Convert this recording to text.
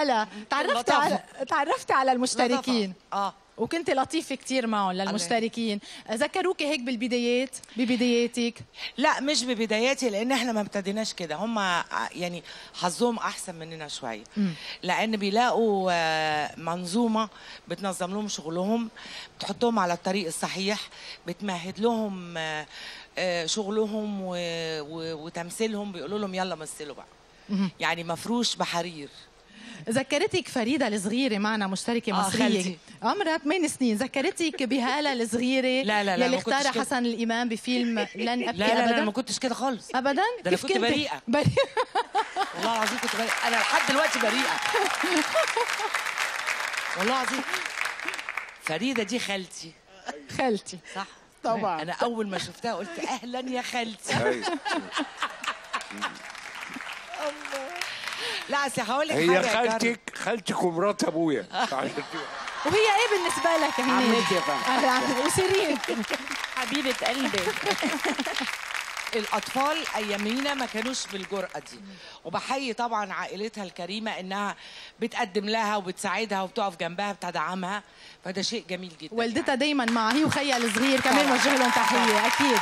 لها. تعرفتي على المشتركين وكنت لطيفة كتير معهم للمشتركين. ذكروكي هيك بالبدايات ببداياتك؟ لا مش ببداياتي، لان احنا ما ابتديناش كده. هم يعني حظهم احسن مننا شويه، لان بيلاقوا منظومه بتنظم لهم شغلهم، بتحطهم على الطريق الصحيح، بتمهد لهم شغلهم وتمثيلهم. بيقولوا لهم يلا مثلوا بقى، يعني مفروش بحرير. ذكرتك فريدة الصغيرة معنا مشتركة مصرية عمرها 8 سنين، ذكرتك بهالة الصغيرة لا يلي اختارها حسن الإمام بفيلم لن أبكي أبدا؟ لا ما كنتش كده خالص أبدا. ده أنا كنت بريئة والله العظيم كنت بريئة، أنا لحد دلوقتي بريئة والله العظيم. فريدة دي خالتي صح طبعا. أنا أول ما شفتها قلت أهلا يا خالتي. لا أصل هقول لك حاجة، هي خالتك ومرات أبويا. وهي إيه بالنسبة لك يا هنيدي؟ عمتي يا فندم. وشيرين حبيبة قلبي. الأطفال أيامينا ما كانوش بالجرأة دي، وبحيي طبعا عائلتها الكريمة إنها بتقدم لها وبتساعدها وبتقف جنبها بتدعمها، فده شيء جميل جدا. والدتها دايما معها هي وخيها الصغير كمان، وجه لهم تحية أكيد.